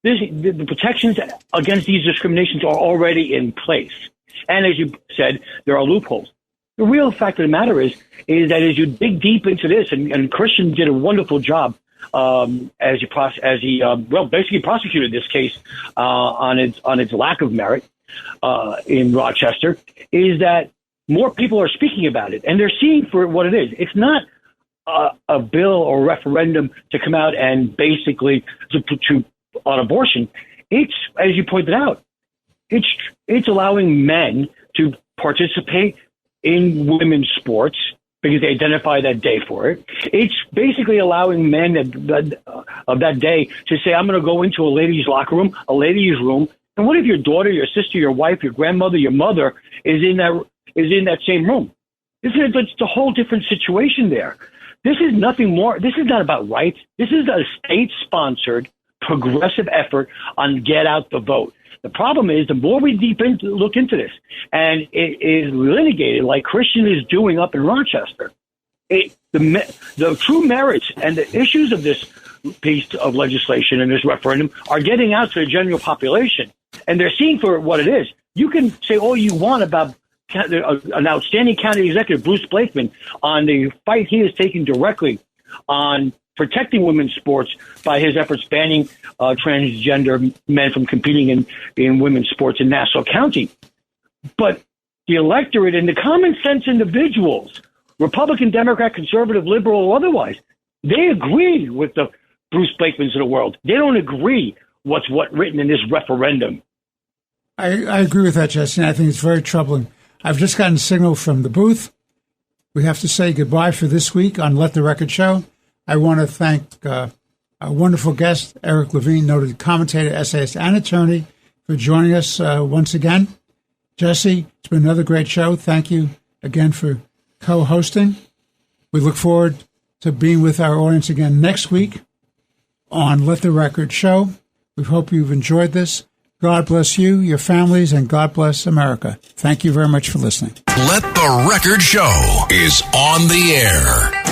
the protections against these discriminations are already in place. And as you said, there are loopholes. The real fact of the matter is that as you dig deep into this, and Christian did a wonderful job as he basically prosecuted this case on its lack of merit in Rochester, is that more people are speaking about it, and they're seeing for what it is. It's not a bill or referendum to come out and basically to on abortion. It's, as you pointed out, it's allowing men to participate in women's sports because they identify that day for it. It's basically allowing men of that day to say, I'm going to go into a ladies' locker room, a ladies' room. And what if your daughter, your sister, your wife, your grandmother, your mother is in that same room? It's a whole different situation there. This is nothing more. This is not about rights. This is a state-sponsored progressive effort on get out the vote. The problem is, the more we look into this, and it is litigated like Christian is doing up in Rochester, the true merits and the issues of this piece of legislation and this referendum are getting out to the general population, and they're seeing for what it is. You can say all you want about an outstanding county executive, Bruce Blakeman, on the fight he is taking directly on protecting women's sports by his efforts banning transgender men from competing in women's sports in Nassau County. But the electorate and the common sense individuals, Republican, Democrat, conservative, liberal, or otherwise, they agree with the Bruce Blakemans of the world. They don't agree what's written in this referendum. I agree with that, Jesse. I think it's very troubling. I've just gotten a signal from the booth. We have to say goodbye for this week on Let the Record Show. I want to thank a wonderful guest, Eric Levine, noted commentator, essayist, and attorney, for joining us once again. Jesse, it's been another great show. Thank you again for co-hosting. We look forward to being with our audience again next week on Let the Record Show. We hope you've enjoyed this. God bless you, your families, and God bless America. Thank you very much for listening. Let the Record Show is on the air.